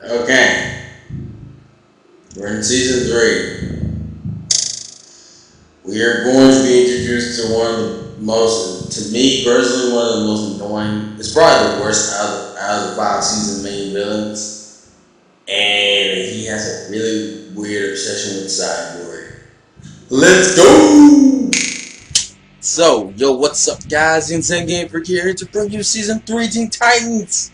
Okay, we're in season 3. We are going to be introduced to one of the most, to me personally, one of the most annoying. It's probably the worst out of the 5 season main villains, and he has a really weird obsession with Cyborg. Let's go. So, yo, what's up, guys? Insane Game Freak here to bring you season 3 Teen Titans.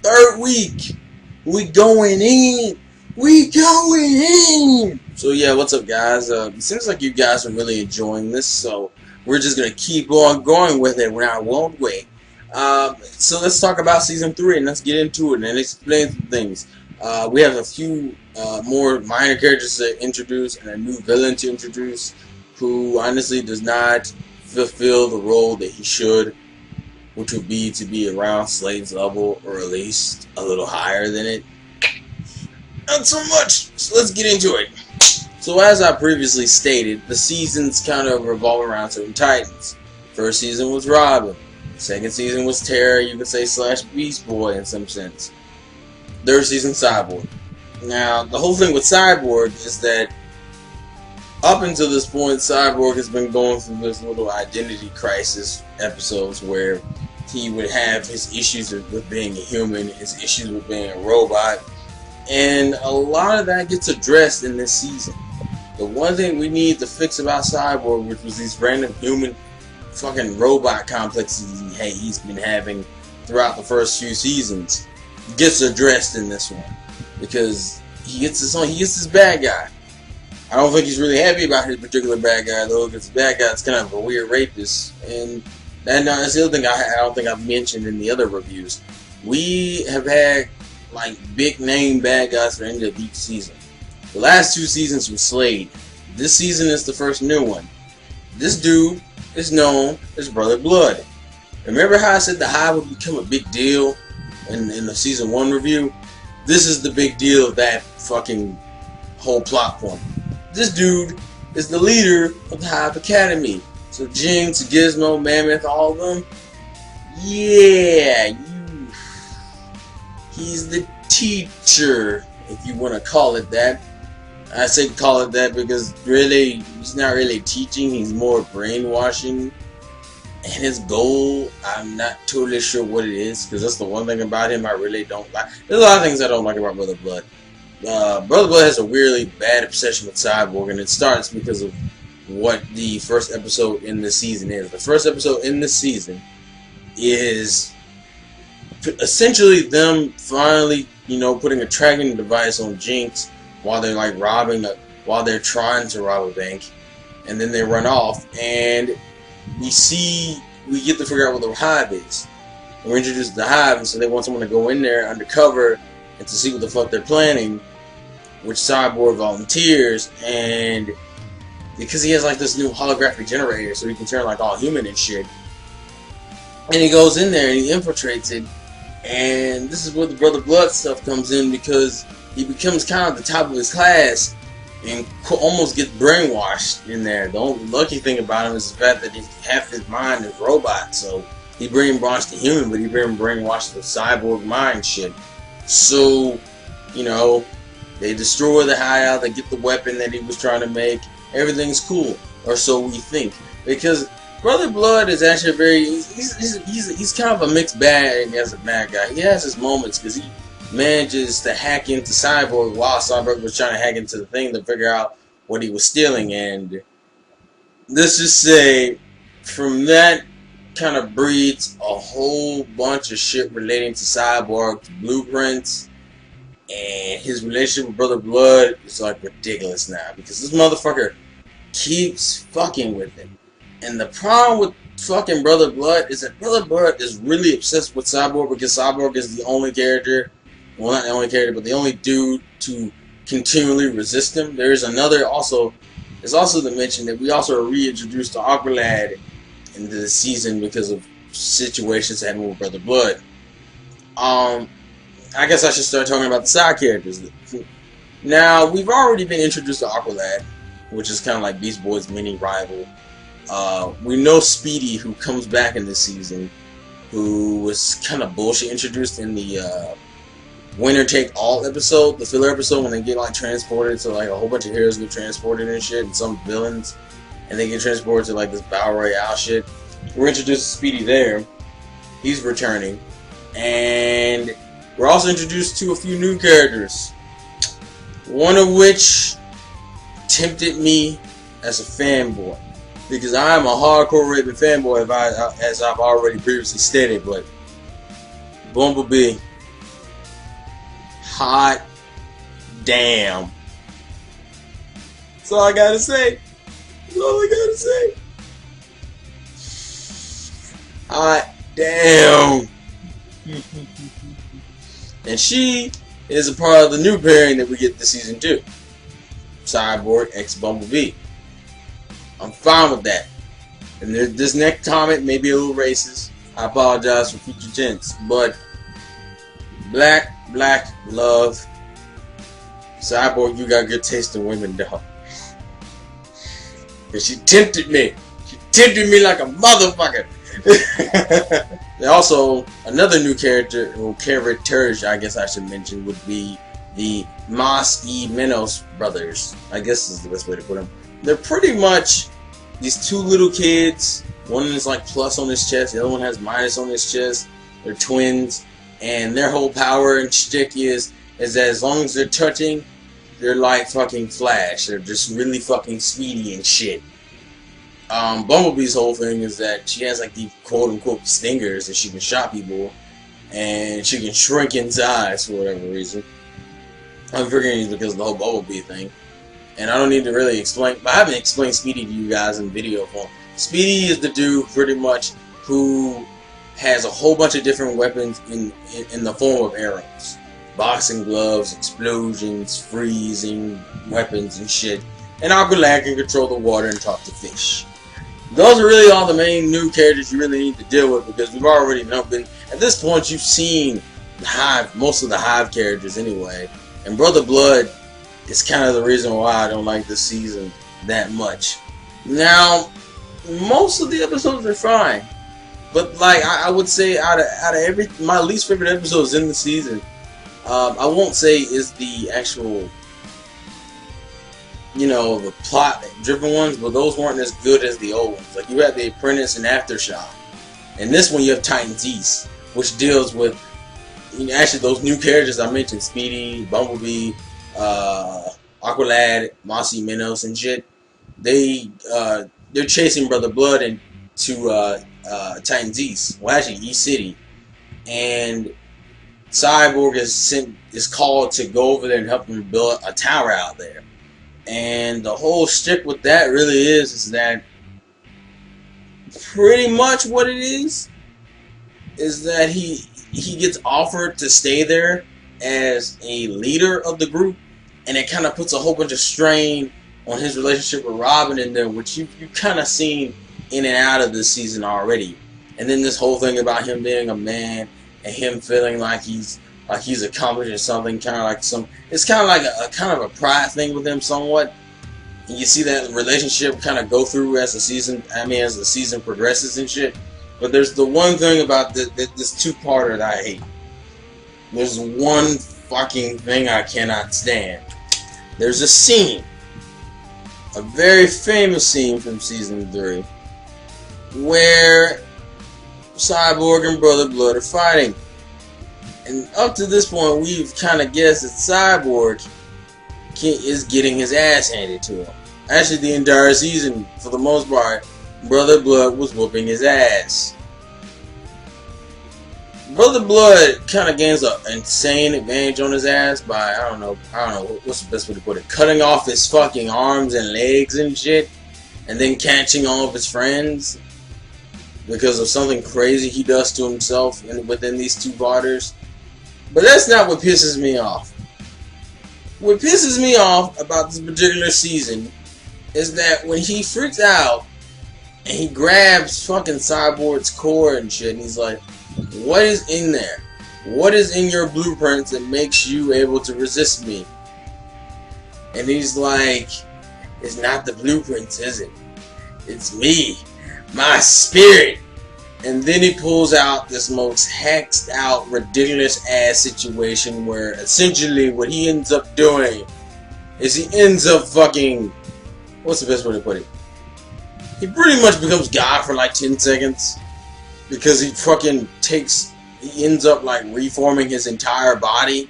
Third week. We going in. We going in. So yeah, what's up, guys? It seems like you guys are really enjoying this, so we're just gonna keep on going with it. I won't wait. So let's talk about season 3 and let's get into it and explain some things. We have a few more minor characters to introduce and a new villain to introduce, who honestly does not fulfill the role that he should, which would be to be around Slade's level or at least a little higher than it. Not so much. So let's get into it. So as I previously stated, the seasons kind of revolve around certain Titans. First season was Robin. Second season was Terra, you could say, / Beast Boy in some sense. Third season, Cyborg. Now, the whole thing with Cyborg is that up until this point, Cyborg has been going through this little identity crisis episodes where he would have his issues with being a human, his issues with being a robot, and a lot of that gets addressed in this season. The one thing we need to fix about Cyborg, which was these random human fucking robot complexes he's been having throughout the first few seasons, gets addressed in this one. Because he gets his bad guy. I don't think he's really happy about his particular bad guy, though, because the bad guy's kind of a weird rapist. And that's the other thing I don't think I've mentioned in the other reviews. We have had like big name bad guys for the end of each season. The last 2 seasons were Slade. This season is the first new one. This dude is known as Brother Blood. Remember how I said the Hive would become a big deal in the season 1 review? This is the big deal of that fucking whole plot point. This dude is the leader of the Hive Academy. So Jinx, Gizmo, Mammoth, all of them. Yeah, he's the teacher, if you want to call it that. I say call it that because really, he's not really teaching, he's more brainwashing. And his goal, I'm not totally sure what it is, because that's the one thing about him I really don't like. There's a lot of things I don't like about Brother Blood. Brother Blood has a weirdly bad obsession with Cyborg, and it starts because of what the first episode in this season is. The first episode in this season is essentially them finally, putting a tracking device on Jinx while they're like while they're trying to rob a bank, and then they run off, and we get to figure out what the Hive is. And we're introduced to the Hive, and so they want someone to go in there undercover and to see what the fuck they're planning, which Cyborg volunteers, and because he has like this new holographic generator so he can turn like all human and shit, and he goes in there and he infiltrates it. And this is where the Brother Blood stuff comes in, because he becomes kind of the top of his class and almost gets brainwashed in there. The only lucky thing about him is the fact that half his mind is robot, so he brainwashed the human, but he brainwashed the cyborg mind shit. So, they destroy the hideout, they get the weapon that he was trying to make. Everything's cool, or so we think, because Brother Blood is actually he's kind of a mixed bag as a bad guy. He has his moments because he manages to hack into Cyborg while Cyborg was trying to hack into the thing to figure out what he was stealing. And let's just say, from that kind of breeds a whole bunch of shit relating to Cyborg's blueprints, and his relationship with Brother Blood is like ridiculous now because this motherfucker keeps fucking with him. And the problem with fucking Brother Blood is that Brother Blood is really obsessed with Cyborg because Cyborg is the only character, well, not the only character, but the only dude to continually resist him. There's also to mention that we also are reintroduced to Aqualad into the season because of situations that happened with Brother Blood. I guess I should start talking about the side characters. Now, we've already been introduced to Aqualad, which is kind of like Beast Boy's mini rival. We know Speedy, who comes back in this season, who was kind of bullshit introduced in the winner take all episode, the filler episode when they get like transported, so like a whole bunch of heroes get transported and shit, and some villains, and they get transported to like this battle royale shit. We're introduced to Speedy there. He's returning, and we're also introduced to a few new characters. One of which tempted me as a fanboy, because I am a hardcore Raven fanboy, as I've already previously stated. But Bumblebee, hot damn. That's all I gotta say. That's all I gotta say. Hot damn. And she is a part of the new pairing that we get this season 2. Cyborg x Bumblebee. I'm fine with that. And this next comment may be a little racist. I apologize for future tense. But black love. Cyborg, you got good taste in women, dog. And she tempted me. She tempted me like a motherfucker. And also, another new character, or characters, I guess I should mention, would be the Mas E. Minos brothers. I guess is the best way to put them. They're pretty much these two little kids. One is like plus on his chest, the other one has minus on his chest. They're twins, and their whole power and shtick is that as long as they're touching, they're like fucking Flash. They're just really fucking speedy and shit. Bumblebee's whole thing is that she has like these quote-unquote stingers that she can shot people, and she can shrink in size for whatever reason. I'm figuring it's because of the whole Bumblebee thing, and I don't need to really explain, but I haven't explained Speedy to you guys in video form. Speedy is the dude pretty much who has a whole bunch of different weapons in the form of arrows. Boxing gloves, explosions, freezing weapons and shit. And Aqualad can control the water and talk to fish. Those are really all the main new characters you really need to deal with, because we've already been, at this point you've seen the Hive, most of the Hive characters anyway. And Brother Blood is kind of the reason why I don't like this season that much. Now, most of the episodes are fine, but like I would say out of my least favorite episodes in the season, I won't say is the actual, you know, the plot driven ones, but those weren't as good as the old ones. Like you had The Apprentice and Aftershock, and this one you have Titans East, which deals with, you know, actually those new characters I mentioned: Speedy, Bumblebee, Aqualad, Mas E. Minos, and shit. They're chasing Brother Blood into Titans East, well actually East City, and Cyborg is called to go over there and help them build a tower out there. And the whole shtick with that really is that pretty much what it is that he gets offered to stay there as a leader of the group, and it kind of puts a whole bunch of strain on his relationship with Robin in there, which you kind of seen in and out of this season already. And then this whole thing about him being a man and him feeling like he's accomplishing something, kind of like it's kind of like a pride thing with him somewhat. And you see that relationship kind of go through as the season progresses and shit. But there's the one thing about this two-parter that I hate. There's one fucking thing I cannot stand. There's a scene, a very famous scene from season 3, where Cyborg and Brother Blood are fighting. And up to this point, we've kind of guessed that Cyborg is getting his ass handed to him. Actually, the entire season, for the most part, Brother Blood was whooping his ass. Brother Blood kind of gains an insane advantage on his ass by, I don't know, what's the best way to put it, cutting off his fucking arms and legs and shit, and then catching all of his friends because of something crazy he does to himself within these two parters. But that's not what pisses me off. What pisses me off about this particular season is that when he freaks out and he grabs fucking Cyborg's core and shit, and he's like, what is in there? What is in your blueprints that makes you able to resist me? And he's like, it's not the blueprints, is it? It's me, my spirit. And then he pulls out this most hexed out, ridiculous ass situation where essentially what he ends up doing is he ends up fucking, what's the best way to put it? He pretty much becomes God for like 10 seconds because he ends up like reforming his entire body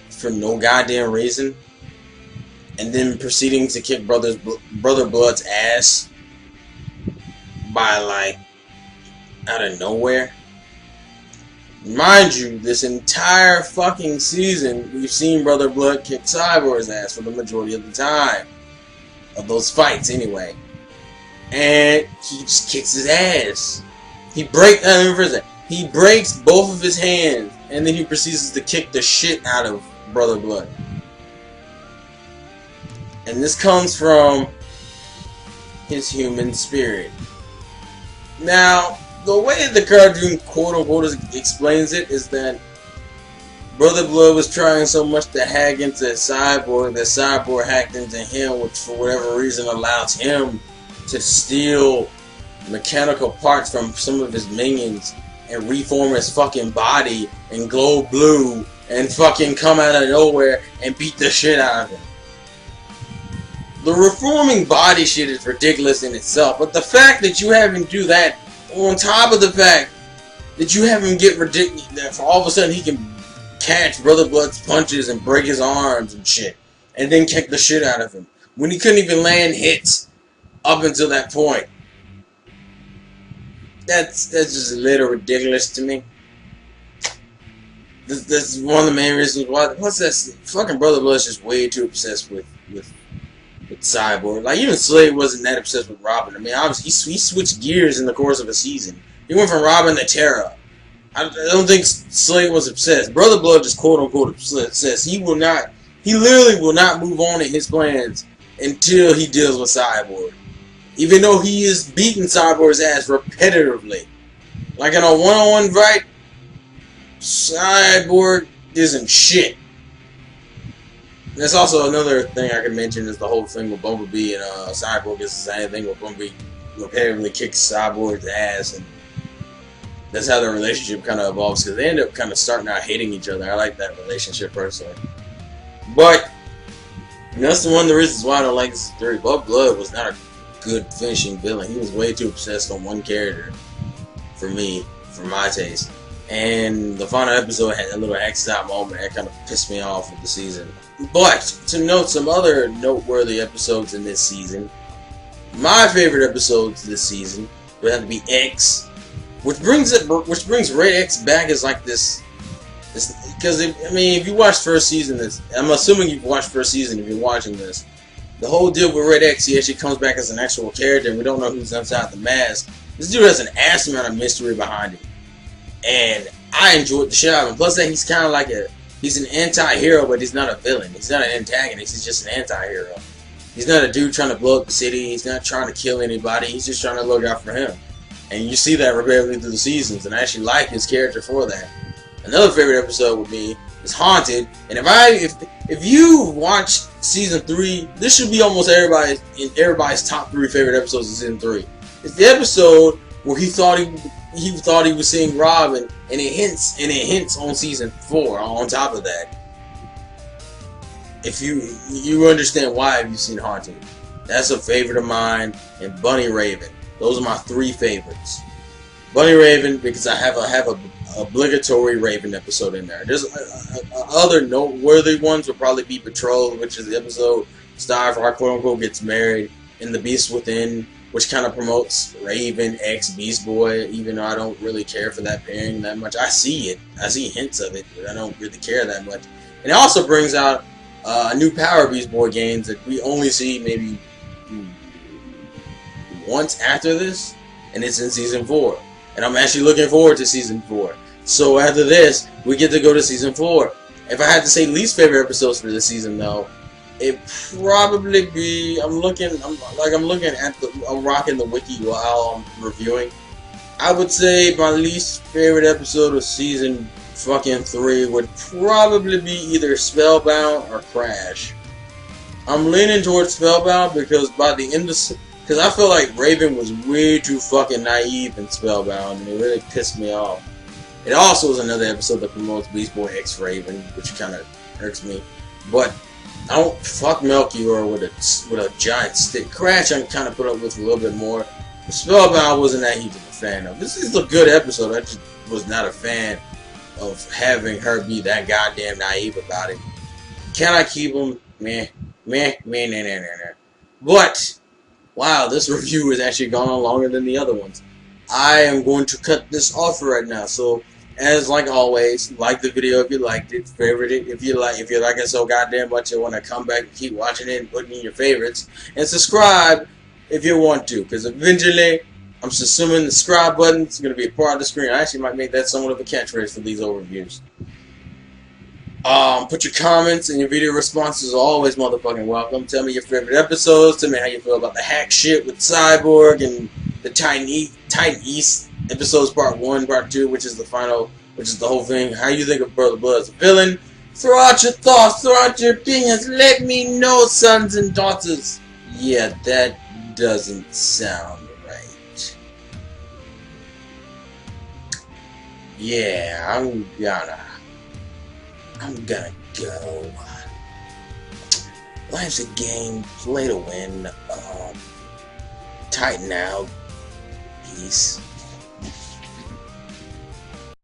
for no goddamn reason, and then proceeding to kick Brother Blood's ass by like out of nowhere. Mind you, this entire fucking season, we've seen Brother Blood kick Cyborg's ass for the majority of the time. Of those fights, anyway. And he just kicks his ass. He breaks both of his hands, and then he proceeds to kick the shit out of Brother Blood. And this comes from his human spirit. Now, the way the cartoon quote-unquote explains it is that Brother Blood was trying so much to hack into Cyborg that Cyborg hacked into him, which for whatever reason allows him to steal mechanical parts from some of his minions and reform his fucking body and glow blue and fucking come out of nowhere and beat the shit out of him. The reforming body shit is ridiculous in itself, but the fact that you have him do that on top of the fact that you have him get ridiculous, that for all of a sudden he can catch Brother Blood's punches and break his arms and shit, and then kick the shit out of him when he couldn't even land hits up until that point. That's just a little ridiculous to me. That's one of the main reasons why. What's that? Fucking Brother Blood's just way too obsessed with Cyborg. Like, even Slade wasn't that obsessed with Robin. I mean, obviously he switched gears in the course of a season. He went from Robin to Terra. I don't think Slade was obsessed. Brother Blood just quote-unquote obsessed. He literally will not move on in his plans until he deals with Cyborg. Even though he is beating Cyborg's ass repetitively. Like in a one-on-one fight, Cyborg isn't shit. There's also another thing I can mention is the whole thing with Bumblebee and Cyborg is the same thing where Bumblebee repetitively kicks Cyborg's ass, and that's how their relationship kind of evolves because they end up kind of starting out hating each other. I like that relationship personally. But that's one of the reasons why I don't like this theory. Blood was not a good finishing villain. He was way too obsessed on one character for me, for my taste. And the final episode had a little X'd out moment that kind of pissed me off with the season. But to note some other noteworthy episodes in this season, my favorite episodes this season would have to be X, which brings Red X back as like this because I mean, if you watched first season, I'm assuming you've watched first season if you're watching this. The whole deal with Red X, he actually comes back as an actual character, and we don't know who's inside the mask. This dude has an ass amount of mystery behind him, and I enjoyed the shit out of him. Plus that he's kind of like he's an anti-hero, but he's not a villain. He's not an antagonist. He's just an anti-hero. He's not a dude trying to blow up the city. He's not trying to kill anybody. He's just trying to look out for him. And you see that repeatedly through the seasons, and I actually like his character for that. Another favorite episode would be is Haunted, and if you watch season 3, this should be almost everybody's top 3 favorite episodes of season 3. It's the episode where he thought he was seeing Robin, and it hints on season 4. On top of that, if you understand why have you seen Haunted, that's a favorite of mine, and Bunny Raven. Those are my 3 favorites. Bunny Raven because I have a obligatory Raven episode in there. There's other noteworthy ones would probably be Betrothed, which is the episode Starfire quote-unquote gets married, and The Beast Within, which kind of promotes Raven x Beast Boy, even though I don't really care for that pairing that much. I see it. I see hints of it, but I don't really care that much. And it also brings out a new Power Beast Boy games that we only see maybe once after this, and it's in season 4. And I'm actually looking forward to season 4. So after this, we get to go to season 4. If I had to say least favorite episodes for this season, though, it'd probably be I'm rocking the wiki while I'm reviewing. I would say my least favorite episode of season fucking 3 would probably be either Spellbound or Crash. I'm leaning towards Spellbound because by the end of Because I feel like Raven was way too fucking naive and spellbound, and it really pissed me off. It also is another episode that promotes Beast Boy X Raven, which kind of irks me. But I don't fuck Melchior with a giant stick. Crash I kind of put up with a little bit more. But Spellbound I wasn't that huge of a fan of. This is a good episode. I just was not a fan of having her be that goddamn naive about it. Can I keep him? Meh. Nah. But wow, this review has actually gone on longer than the other ones. I am going to cut this off right now. So, as like always, like the video if you liked it, favorite it if you like it so goddamn much you want to come back and keep watching it and put it in your favorites, and subscribe if you want to, because eventually I'm just assuming the subscribe button is going to be a part of the screen. I actually might make that somewhat of a catchphrase for these overviews. Put your comments and your video responses are always motherfucking welcome. Tell me your favorite episodes. Tell me how you feel about the hack shit with Cyborg and the Titan East episodes part 1, part 2, which is the final, which is the whole thing. How you think of Brother Blood as a villain? Throw out your thoughts, throw out your opinions. Let me know, sons and daughters. Yeah, that doesn't sound right. Yeah, I'm gonna go. Life's a game, play to win. Tighten out. Peace.